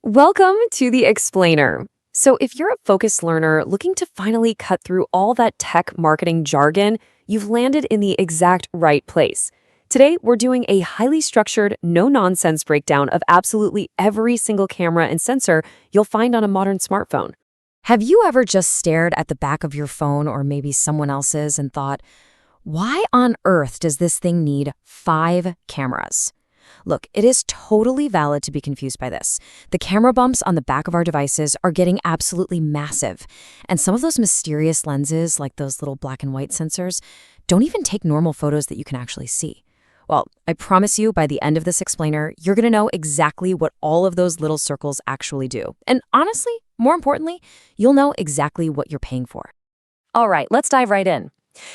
Welcome to the Explainer. So, if you're a focused learner looking to finally cut through all that tech marketing jargon, you've landed in the exact right place. Today, we're doing a highly structured, no-nonsense breakdown of absolutely every single camera and sensor you'll find on a modern smartphone. Have you ever just stared at the back of your phone or maybe someone else's and thought, why on earth does this thing need 5 cameras? Look, it is totally valid to be confused by this. The camera bumps on the back of our devices are getting absolutely massive. And some of those mysterious lenses, like those little black and white sensors, don't even take normal photos that you can actually see. Well, I promise you, by the end of this explainer, you're going to know exactly what all of those little circles actually do. And honestly, more importantly, you'll know exactly what you're paying for. All right, let's dive right in.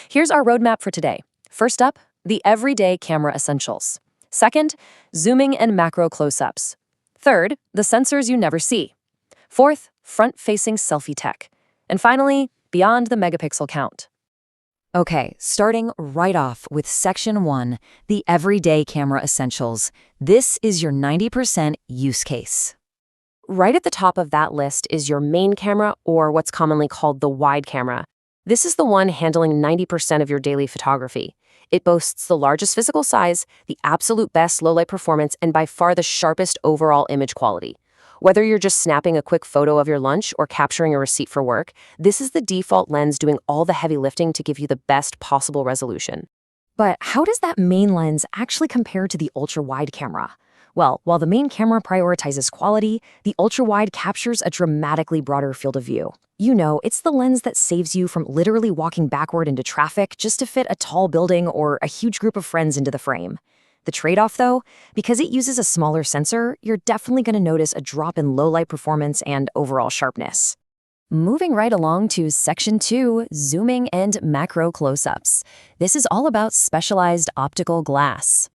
Here's our roadmap for today. First up, the everyday camera essentials. Second, zooming and macro close-ups. Third, the sensors you never see. Fourth, front-facing selfie tech. And finally, beyond the megapixel count. Okay, starting right off with Section 1, the everyday camera essentials. This is your 90% use case. Right at the top of that list is your main camera, or what's commonly called the wide camera. This is the one handling 90% of your daily photography. It boasts the largest physical size, the absolute best low-light performance, and by far the sharpest overall image quality. Whether you're just snapping a quick photo of your lunch or capturing a receipt for work, this is the default lens doing all the heavy lifting to give you the best possible resolution. But how does that main lens actually compare to the ultra-wide camera? Well, while the main camera prioritizes quality, the ultra-wide captures a dramatically broader field of view. You know, it's the lens that saves you from literally walking backward into traffic just to fit a tall building or a huge group of friends into the frame. The trade-off, though, because it uses a smaller sensor, you're definitely going to notice a drop in low-light performance and overall sharpness. Moving right along to Section 2, zooming and macro close-ups. This is all about specialized optical glass.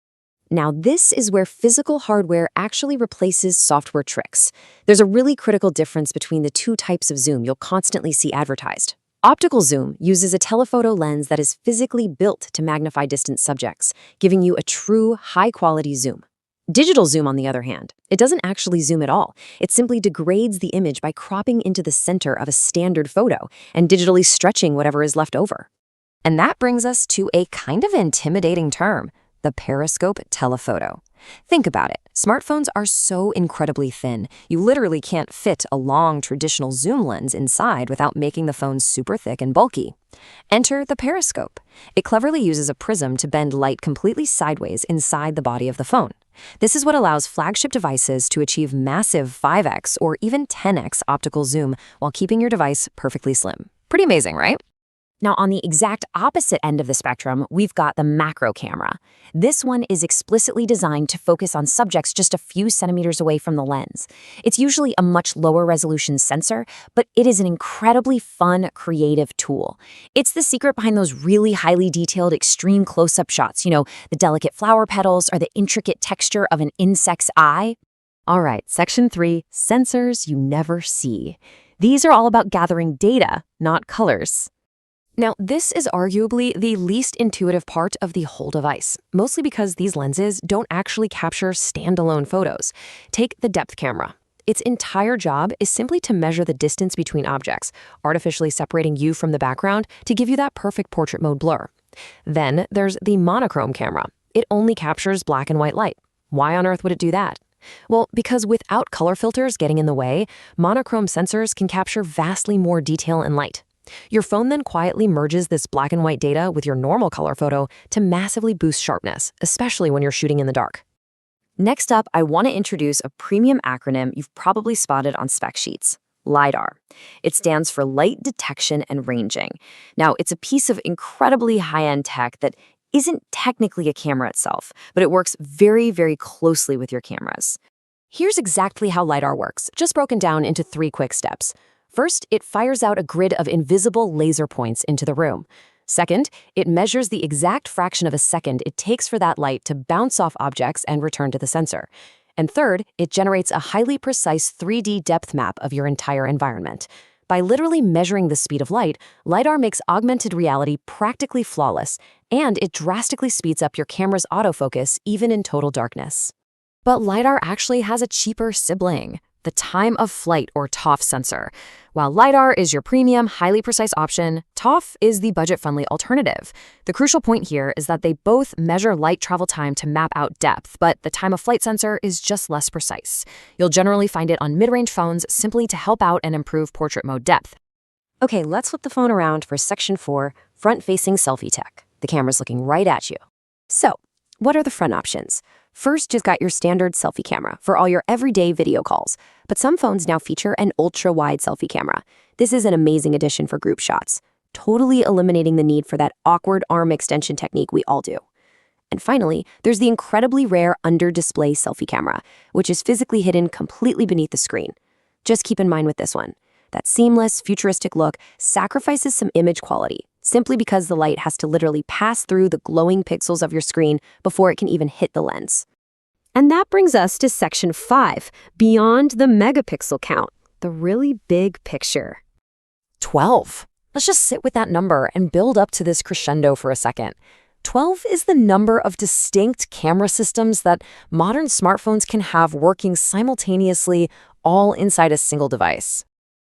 Now, this is where physical hardware actually replaces software tricks. There's a really critical difference between the two types of zoom you'll constantly see advertised. Optical zoom uses a telephoto lens that is physically built to magnify distant subjects, giving you a true high-quality zoom. Digital zoom, on the other hand, it doesn't actually zoom at all. It simply degrades the image by cropping into the center of a standard photo and digitally stretching whatever is left over. And that brings us to a kind of intimidating term: the Periscope telephoto. Think about it. Smartphones are so incredibly thin, you literally can't fit a long traditional zoom lens inside without making the phone super thick and bulky. Enter the Periscope. It cleverly uses a prism to bend light completely sideways inside the body of the phone. This is what allows flagship devices to achieve massive 5x or even 10x optical zoom while keeping your device perfectly slim. Pretty amazing, right? Now, on the exact opposite end of the spectrum, we've got the macro camera. This one is explicitly designed to focus on subjects just a few centimeters away from the lens. It's usually a much lower resolution sensor, but it is an incredibly fun, creative tool. It's the secret behind those really highly detailed extreme close-up shots, you know, the delicate flower petals or the intricate texture of an insect's eye. All right, Section 3, sensors you never see. These are all about gathering data, not colors. Now, this is arguably the least intuitive part of the whole device, mostly because these lenses don't actually capture standalone photos. Take the depth camera. Its entire job is simply to measure the distance between objects, artificially separating you from the background to give you that perfect portrait mode blur. Then there's the monochrome camera. It only captures black and white light. Why on earth would it do that? Well, because without color filters getting in the way, monochrome sensors can capture vastly more detail and light. Your phone then quietly merges this black and white data with your normal color photo to massively boost sharpness, especially when you're shooting in the dark. Next up, I want to introduce a premium acronym you've probably spotted on spec sheets: LiDAR. It stands for Light Detection and Ranging. Now, it's a piece of incredibly high-end tech that isn't technically a camera itself, but it works very, very closely with your cameras. Here's exactly how LiDAR works, just broken down into 3 quick steps. First, it fires out a grid of invisible laser points into the room. Second, it measures the exact fraction of a second it takes for that light to bounce off objects and return to the sensor. And third, it generates a highly precise 3D depth map of your entire environment. By literally measuring the speed of light, LiDAR makes augmented reality practically flawless, and it drastically speeds up your camera's autofocus even in total darkness. But LiDAR actually has a cheaper sibling: the time of flight or TOF sensor. While LiDAR is your premium, highly precise option, TOF is the budget-friendly alternative. The crucial point here is that they both measure light travel time to map out depth, but the time of flight sensor is just less precise. You'll generally find it on mid-range phones simply to help out and improve portrait mode depth. Okay, let's flip the phone around for Section 4, front-facing selfie tech. The camera's looking right at you. So, what are the front options? First, you've got your standard selfie camera for all your everyday video calls, but some phones now feature an ultra-wide selfie camera. This is an amazing addition for group shots, totally eliminating the need for that awkward arm extension technique we all do. And finally, there's the incredibly rare under-display selfie camera, which is physically hidden completely beneath the screen. Just keep in mind with this one, that seamless, futuristic look sacrifices some image quality, simply because the light has to literally pass through the glowing pixels of your screen before it can even hit the lens. And that brings us to Section 5, beyond the megapixel count, the really big picture. 12. Let's just sit with that number and build up to this crescendo for a second. 12 is the number of distinct camera systems that modern smartphones can have working simultaneously, all inside a single device.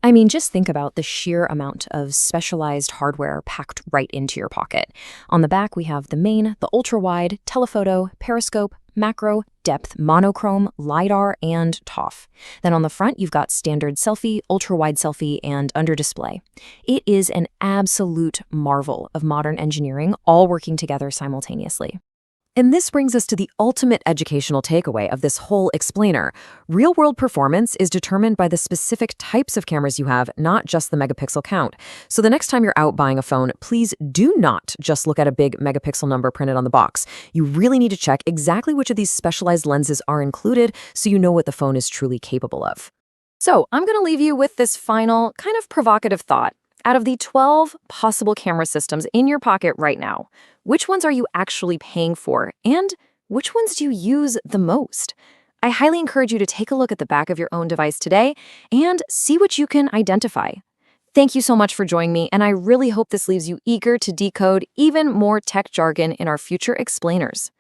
I mean, just think about the sheer amount of specialized hardware packed right into your pocket. On the back, we have the main, the ultra-wide, telephoto, periscope, macro, depth, monochrome, LiDAR, and TOF. Then on the front, you've got standard selfie, ultra-wide selfie, and under display. It is an absolute marvel of modern engineering, all working together simultaneously. And this brings us to the ultimate educational takeaway of this whole explainer. Real-world performance is determined by the specific types of cameras you have, not just the megapixel count. So the next time you're out buying a phone, please do not just look at a big megapixel number printed on the box. You really need to check exactly which of these specialized lenses are included so you know what the phone is truly capable of. So I'm going to leave you with this final, kind of provocative thought. Out of the 12 possible camera systems in your pocket right now, which ones are you actually paying for, and which ones do you use the most? I highly encourage you to take a look at the back of your own device today and see what you can identify. Thank you so much for joining me, and I really hope this leaves you eager to decode even more tech jargon in our future explainers.